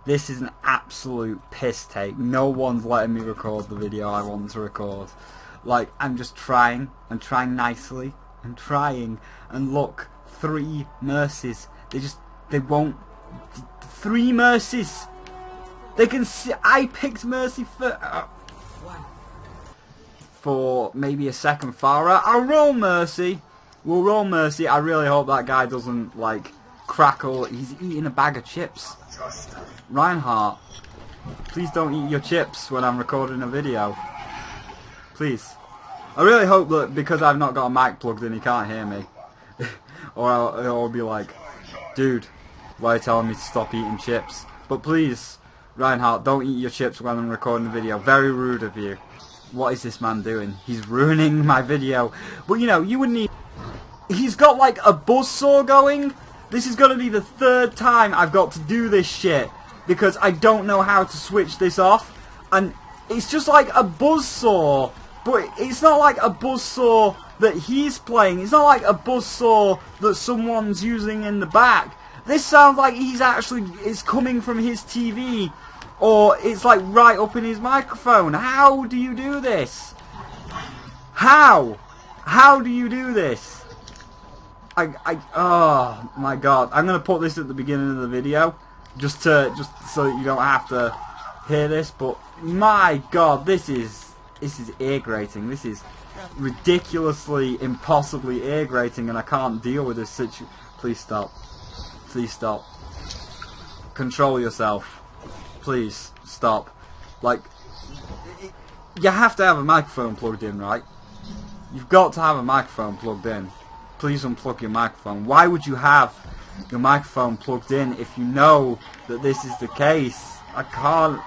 This is an absolute piss take. No one's letting me record the video I want to record. Like, I'm just trying. I'm trying nicely. I'm trying. And look, 3 mercies. They won't. 3 mercies. They can see. I picked mercy for maybe a second Farah. I'll roll mercy. We'll roll mercy. I really hope that guy doesn't, like, crackle. He's eating a bag of chips. Reinhardt, please don't eat your chips when I'm recording a video. Please. I really hope that because I've not got a mic plugged in, he can't hear me. Or I'll be like, dude, why are you telling me to stop eating chips? But please, Reinhardt, don't eat your chips when I'm recording the video. Very rude of you. What is this man doing? He's ruining my video. But you know, you wouldn't need... He's got like a buzzsaw going. This is going to be the 3rd time I've got to do this shit. Because I don't know how to switch this off. And it's just like a buzzsaw. But it's not like a buzzsaw that he's playing. It's not like a buzzsaw that someone's using in the back. This sounds like it's coming from his TV. Or it's like right up in his microphone. How do you do this? How? How do you do this? Oh my god. I'm gonna put this at the beginning of the video. Just so that you don't have to hear this. But my god, this is ear grating. This is ridiculously, impossibly ear grating, and I can't deal with this situation. Please stop. Please stop. Control yourself. Please stop. Like, you have to have a microphone plugged in, right? You've got to have a microphone plugged in. Please unplug your microphone. Why would you have your microphone plugged in if you know that this is the case? I can't.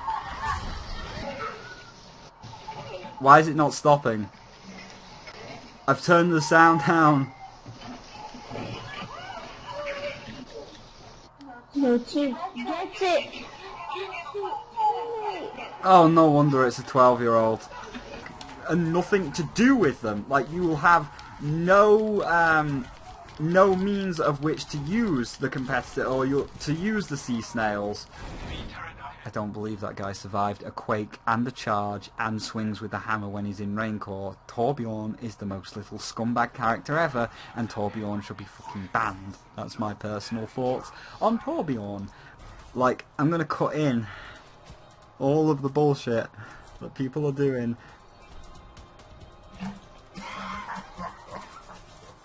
Why is it not stopping? I've turned the sound down. No, Chief, get it. Oh, no wonder it's a 12-year-old. And nothing to do with them. Like, you will have no means of which to use the competitor, or to use the sea snails. I don't believe that guy survived a quake and a charge and swings with the hammer when he's in Raincore. Torbjorn is the most little scumbag character ever, and Torbjorn should be fucking banned. That's my personal thoughts on Torbjorn. Like, I'm gonna cut in all of the bullshit that people are doing.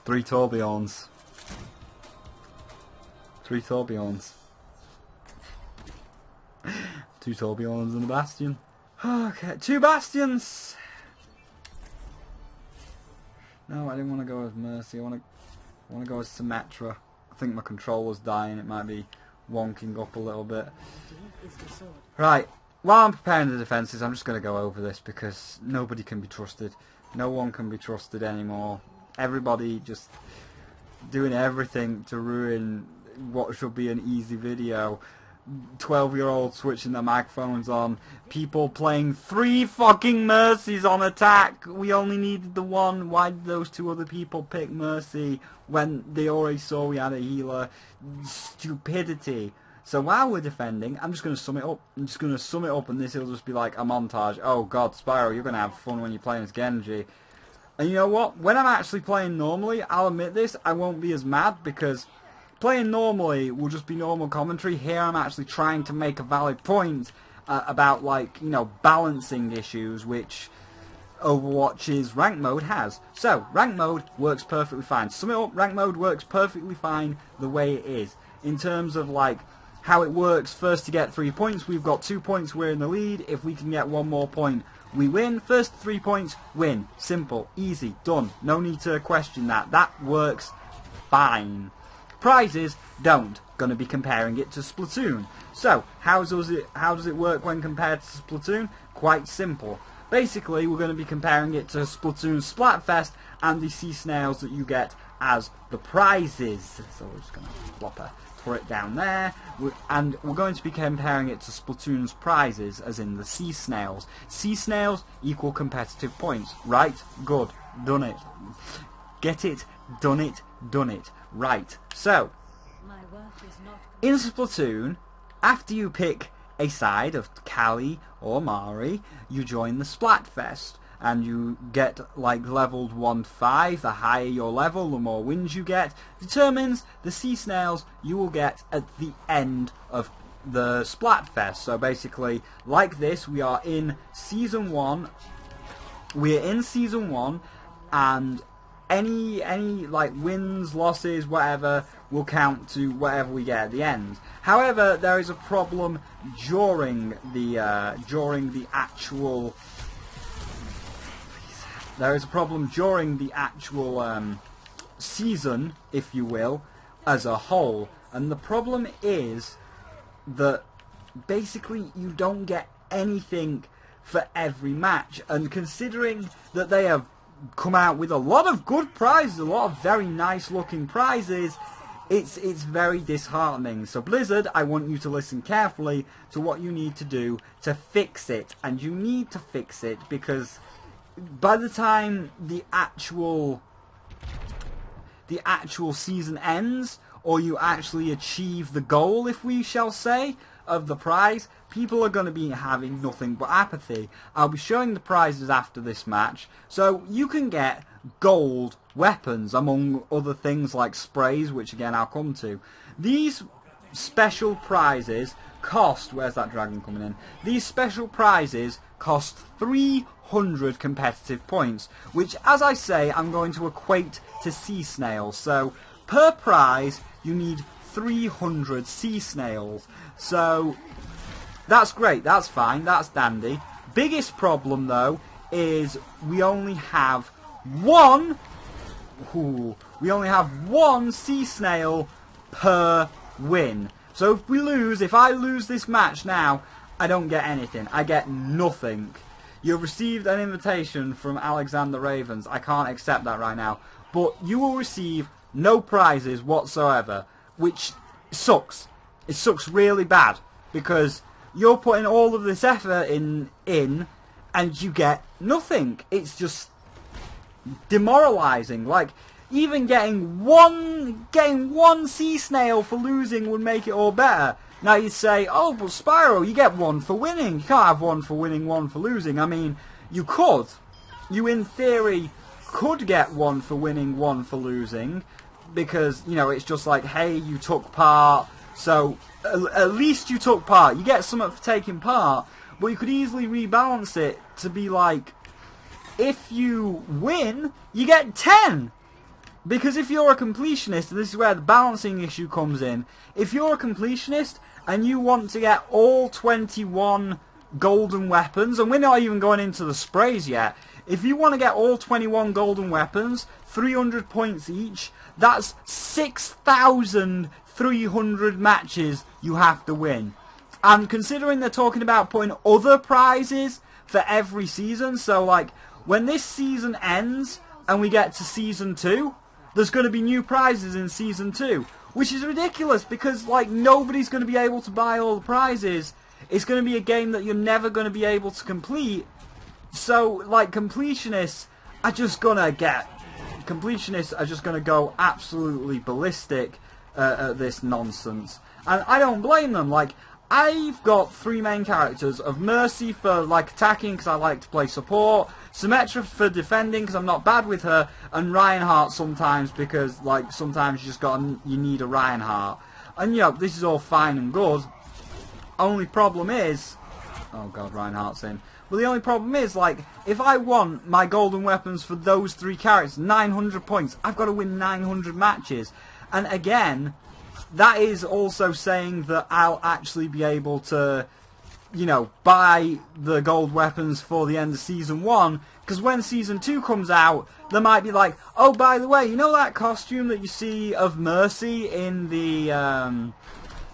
3 Torbjorns. 3 Torbjorns. 2 Torbjorns and a Bastion. Okay, 2 Bastions! No, I didn't want to go with Mercy. I want to go with Symmetra. I think my controller's dying. It might be wonking up a little bit. Right, while I'm preparing the defences, I'm just going to go over this because nobody can be trusted. No one can be trusted anymore. Everybody just doing everything to ruin what should be an easy video. 12-year-olds switching their microphones on. People playing 3 fucking Mercies on attack. We only needed the 1. Why did those 2 other people pick Mercy when they already saw we had a healer? Stupidity. So while we're defending, I'm just going to sum it up. I'm just going to sum it up, and this will just be like a montage. Oh god, Spyro, you're going to have fun when you're playing as Genji. And you know what? When I'm actually playing normally, I'll admit this, I won't be as mad because playing normally will just be normal commentary. Here I'm actually trying to make a valid point about, like, you know, balancing issues, which Overwatch's rank mode has. So, rank mode works perfectly fine. Sum it up, rank mode works perfectly fine the way it is. In terms of, like, how it works, first to get 3 points, we've got 2 points, we're in the lead. If we can get 1 more point, we win. First 3 points, win. Simple, easy, done. No need to question that. That works fine. Prizes don't. Gonna be comparing it to Splatoon. So, how does it work when compared to Splatoon? Quite simple. Basically, we're going to be comparing it to Splatoon Splatfest and the sea snails that you get as the prizes. So we're just going to put it down there. And we're going to be comparing it to Splatoon's prizes, as in the sea snails. Sea snails equal competitive points. Right? Good. Done it. Get it. Done it. Done it. Right. So, in Splatoon, after you pick a side of Callie or Mari, you join the Splatfest. And you get like leveled 1 to 5. The higher your level, the more wins you get. Determines the sea snails you will get at the end of the Splatfest. So basically, like this, we are in season 1. We're in season 1, and any like wins, losses, whatever will count to whatever we get at the end. However, there is a problem during the actual. There is a problem during the actual season, if you will, as a whole. And the problem is that basically you don't get anything for every match. And considering that they have come out with a lot of good prizes, a lot of very nice looking prizes, it's very disheartening. So Blizzard, I want you to listen carefully to what you need to do to fix it. And you need to fix it because by the time the actual season ends, or you actually achieve the goal, if we shall say, of the prize, people are going to be having nothing but apathy. I'll be showing the prizes after this match, so you can get gold weapons, among other things like sprays, which again I'll come to. These special prizes cost, where's that dragon coming in? These special prizes cost 300 competitive points, which, as I say, I'm going to equate to sea snails. So per prize you need 300 sea snails. So that's great, that's fine, that's dandy. Biggest problem though is we only have one sea snail per win. So if I lose this match now, I don't get anything. I get nothing. You've received an invitation from Alexander Ravens. I can't accept that right now. But you will receive no prizes whatsoever, which sucks. It sucks really bad because you're putting all of this effort in and you get nothing. It's just demoralizing. Like, even getting one sea snail for losing would make it all better. Now you'd say, oh, but Spyro, you get one for winning. You can't have one for winning, one for losing. I mean, you could. You, in theory, could get one for winning, one for losing. Because, you know, it's just like, hey, you took part. So, at least you took part. You get something for taking part. But you could easily rebalance it to be like, if you win, you get 10. Because if you're a completionist, and this is where the balancing issue comes in, if you're a completionist and you want to get all 21 golden weapons, and we're not even going into the sprays yet, if you want to get all 21 golden weapons, 300 points each, that's 6,300 matches you have to win. And considering they're talking about putting other prizes for every season, so like when this season ends and we get to season 2, there's going to be new prizes in season 2, which is ridiculous because like nobody's going to be able to buy all the prizes. It's going to be a game that you're never going to be able to complete. So like completionists are just going to go absolutely ballistic at this nonsense. And I don't blame them. Like, I've got 3 main characters of Mercy for like attacking because I like to play support, Symmetra for defending because I'm not bad with her, and Reinhardt sometimes because like sometimes you need a Reinhardt. And you know, this is all fine and good. Only problem is, oh god, Reinhardt's in. But the only problem is, like, if I want my golden weapons for those 3 characters, 900 points, I've got to win 900 matches. And again, that is also saying that I'll actually be able to, you know, buy the gold weapons for the end of Season 1, because when Season 2 comes out, there might be like, oh, by the way, you know that costume that you see of Mercy in the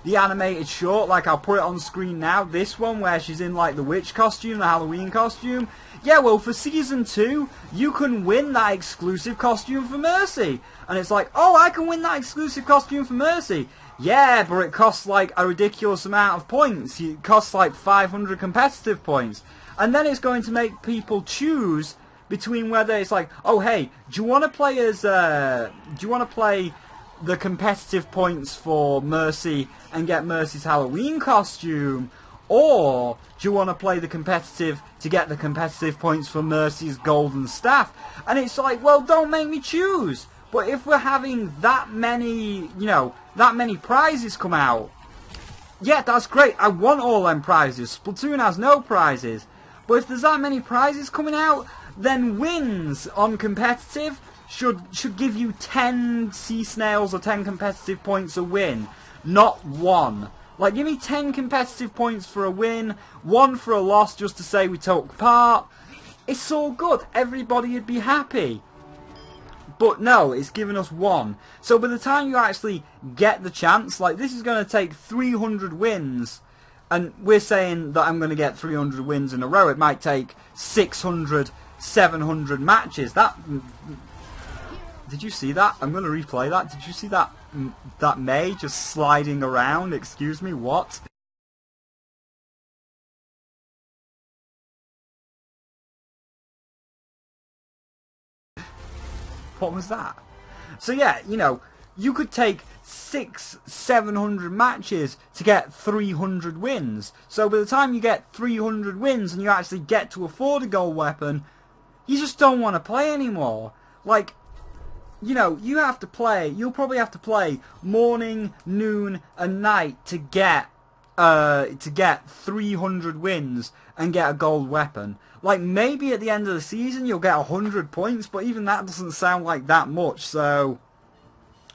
animated short? Like, I'll put it on screen now, this one where she's in like the witch costume, the Halloween costume. Yeah, well, for Season 2, you can win that exclusive costume for Mercy. And it's like, oh, I can win that exclusive costume for Mercy. Yeah, but it costs like a ridiculous amount of points. It costs like 500 competitive points. And then it's going to make people choose between whether it's like, oh, hey, do you want to play the competitive points for Mercy and get Mercy's Halloween costume? Or do you want to play the competitive to get the competitive points for Mercy's golden staff? And it's like, well, don't make me choose. But if we're having that many, that many prizes come out, yeah, that's great. I want all them prizes. Splatoon has no prizes. But if there's that many prizes coming out, then wins on competitive should give you 10 sea snails or 10 competitive points a win, not 1. Like, give me 10 competitive points for a win, 1 for a loss just to say we took part. It's all good. Everybody would be happy. But no, it's giving us 1. So by the time you actually get the chance, like, this is going to take 300 wins. And we're saying that I'm going to get 300 wins in a row. It might take 600, 700 matches. Did you see that? I'm going to replay that. Did you see that? That May just sliding around? Excuse me, what? What was that? So yeah, you could take 600-700 matches to get 300 wins. So by the time you get 300 wins and you actually get to afford a gold weapon, you just don't want to play anymore. Like, you have to play, you'll probably have to play morning, noon and night to get 300 wins and get a gold weapon. Like, maybe at the end of the season you'll get 100 points, but even that doesn't sound like that much. So,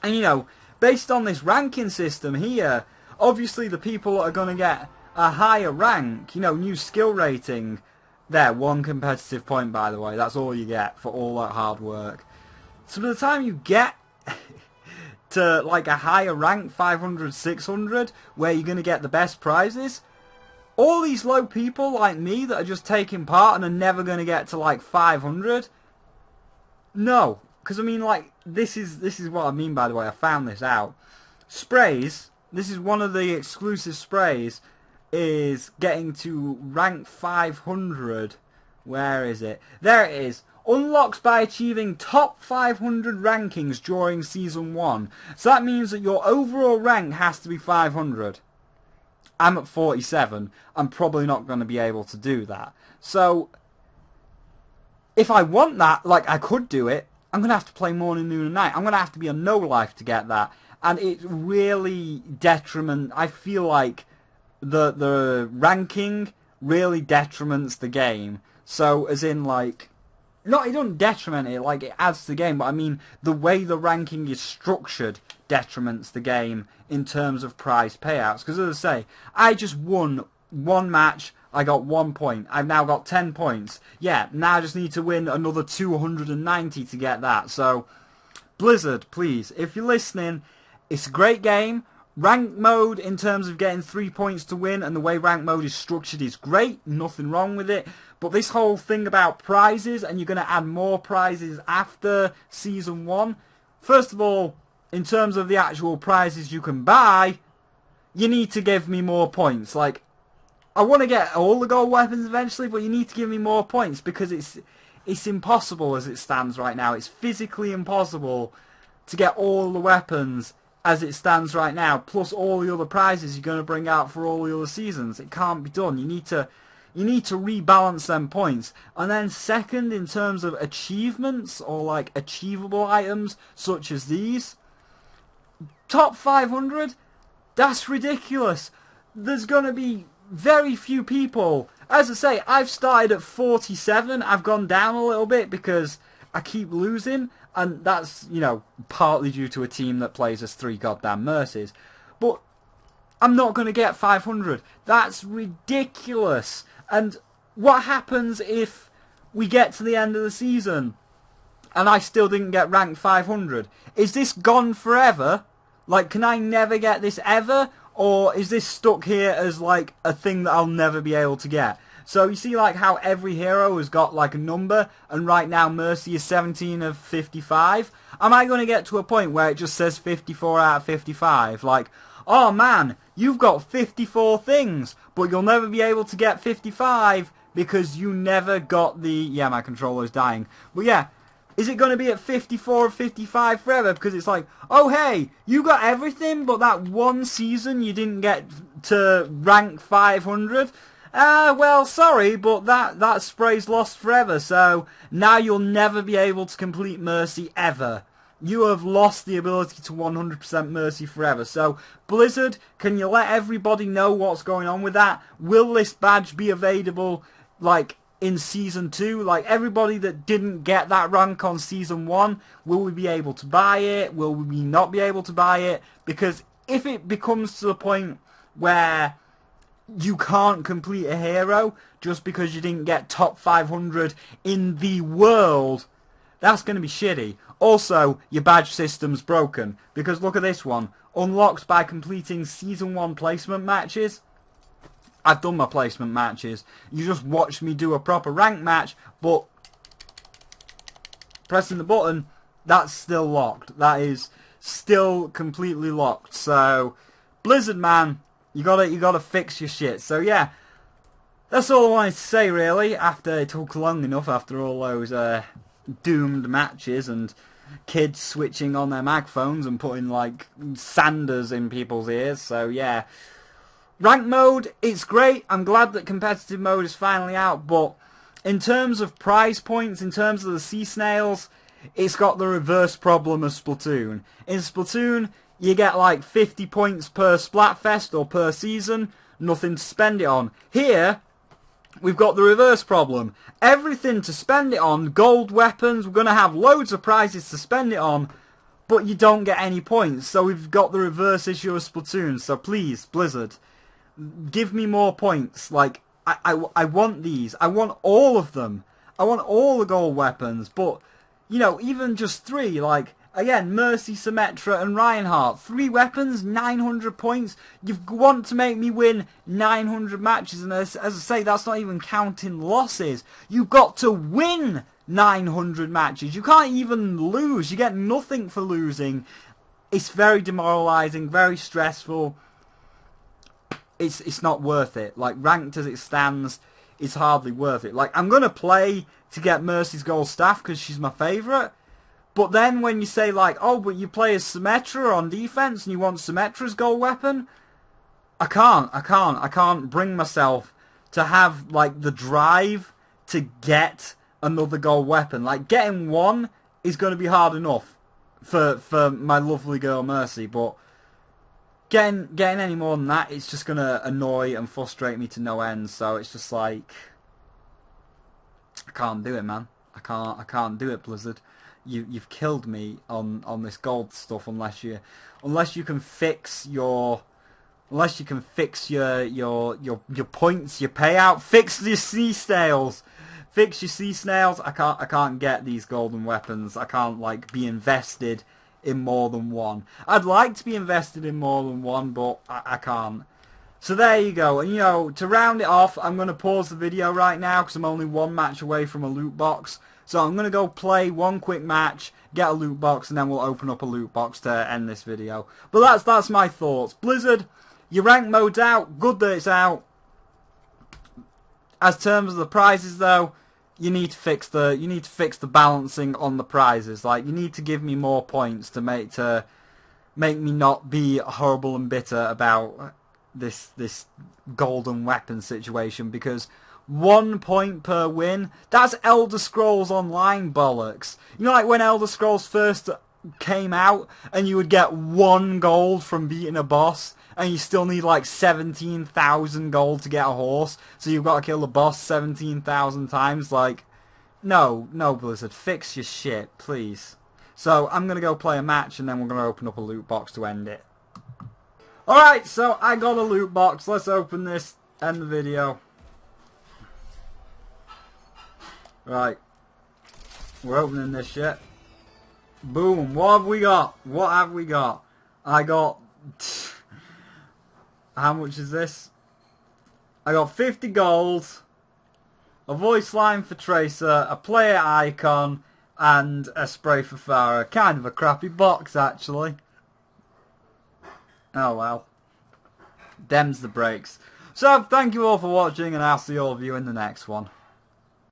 and based on this ranking system here, obviously the people that are going to get a higher rank, new skill rating, there, 1 competitive point, by the way, that's all you get for all that hard work. So by the time you get to like a higher rank, 500, 600, where you're going to get the best prizes, all these low people like me that are just taking part and are never going to get to like 500, no. Because I mean, like, this is what I mean, by the way. I found this out. Sprays, this is one of the exclusive sprays, is getting to rank 500. Where is it? There it is. Unlocks by achieving top 500 rankings during Season 1. So that means that your overall rank has to be 500. I'm at 47. I'm probably not going to be able to do that. So, if I want that, like, I could do it, I'm going to have to play morning, noon and night. I'm going to have to be on no life to get that. And it's really detriment. I feel like the ranking really detriments the game. So, as in, like, no, it doesn't detriment it, like, it adds to the game, but I mean, the way the ranking is structured detriments the game in terms of prize payouts. Because as I say, I just won 1 match, I got 1 point. I've now got 10 points. Yeah, now I just need to win another 290 to get that. So, Blizzard, please, if you're listening, it's a great game. Rank mode, in terms of getting 3 points to win, and the way rank mode is structured is great. Nothing wrong with it. But this whole thing about prizes, and you're going to add more prizes after Season 1. First of all, in terms of the actual prizes you can buy, you need to give me more points. Like, I want to get all the gold weapons eventually, but you need to give me more points, because it's impossible as it stands right now. It's physically impossible to get all the weapons as it stands right now, plus all the other prizes you're going to bring out for all the other seasons. It can't be done. You need to rebalance them points. And then second, in terms of achievements or like achievable items such as these, top 500, that's ridiculous. There's going to be very few people. As I say, I've started at 47. I've gone down a little bit because I keep losing, and that's, partly due to a team that plays as 3 goddamn Mercies. But I'm not going to get 500. That's ridiculous. And what happens if we get to the end of the season and I still didn't get ranked 500? Is this gone forever? Like, can I never get this ever? Or is this stuck here as, like, a thing that I'll never be able to get? So you see, like, how every hero has got, like, a number, and right now Mercy is 17 of 55? Am I going to get to a point where it just says 54 out of 55? Like, oh man, you've got 54 things, but you'll never be able to get 55 because you never got the... Yeah, my controller's dying. But yeah, Is it going to be at 54 or 55 forever? Because it's like, oh hey, you got everything, but that one season you didn't get to rank 500. Well, sorry, but that spray's lost forever. So now you'll never be able to complete Mercy ever. You have lost the ability to 100% Mercy forever. So, Blizzard, can you let everybody know what's going on with that? Will this badge be available, like, in Season 2? Like, everybody that didn't get that rank on Season 1, will we be able to buy it? Will we not be able to buy it? Because if it becomes to the point where you can't complete a hero just because you didn't get top 500 in the world, that's going to be shitty. Also, your badge system's broken, because look at this one. Unlocks by completing Season 1 placement matches. I've done my placement matches. You just watched me do a proper rank match, but pressing the button, that's still locked. That is still completely locked. So, Blizzard, man, you gotta fix your shit. So yeah, that's all I wanted to say really, after it took long enough, after all those doomed matches and kids switching on their mag phones and putting like sanders in people's ears. So yeah, rank mode, it's great. I'm glad that competitive mode is finally out, but in terms of prize points, in terms of the sea snails, it's got the reverse problem of Splatoon. In Splatoon, you get like 50 points per Splatfest or per season, nothing to spend it on. Here, we've got the reverse problem. Everything to spend it on, gold weapons, we're going to have loads of prizes to spend it on, but you don't get any points. So we've got the reverse issue of Splatoon. So please, Blizzard, give me more points. Like, I want these. I want all of them. I want all the gold weapons. But, you know, even just 3, like, again, Mercy, Symmetra and Reinhardt. 3 weapons, 900 points. You want to make me win 900 matches. And as I say, that's not even counting losses. You've got to win 900 matches. You can't even lose. You get nothing for losing. It's very demoralising, very stressful. It's not worth it. Like, ranked as it stands, it's hardly worth it. Like, I'm going to play to get Mercy's gold staff because she's my favourite. But then when you say like, oh, but you play as Symmetra on defense and you want Symmetra's gold weapon, I can't bring myself to have like the drive to get another gold weapon. Like, getting one is going to be hard enough for my lovely girl Mercy, but getting any more than that, it's just going to annoy and frustrate me to no end. So it's just like, I can't do it, man. I can't do it, Blizzard. You've killed me on this gold stuff unless you can fix your points, your payout. Fix your sea snails. Fix your sea snails. I can't get these golden weapons. I can't like be invested in more than one. I'd like to be invested in more than one, but I can't. So there you go. And you know, to round it off, I'm going to pause the video right now because I'm only one match away from a loot box. So I'm going to go play one quick match, get a loot box, and then we'll open up a loot box to end this video. But that's my thoughts. Blizzard, your rank mode's out. Good that it's out. As terms of the prizes, though, you need to fix the balancing on the prizes. Like, you need to give me more points to make me not be horrible and bitter about this golden weapon situation, because 1 point per win, that's Elder Scrolls Online bollocks. You know, like when Elder Scrolls first came out and you would get 1 gold from beating a boss and you still need like 17,000 gold to get a horse, so you've got to kill the boss 17,000 times. Like, no Blizzard, fix your shit, please. So I'm going to go play a match and then we're going to open up a loot box to end it. Alright, so I got a loot box. Let's open this, end the video. Right. We're opening this shit. Boom. What have we got? What have we got? I got... How much is this? I got 50 gold, a voice line for Tracer, a player icon, and a spray for Farah. Kind of a crappy box, actually. Oh well. Dem's the breaks. So, thank you all for watching, and I'll see all of you in the next one.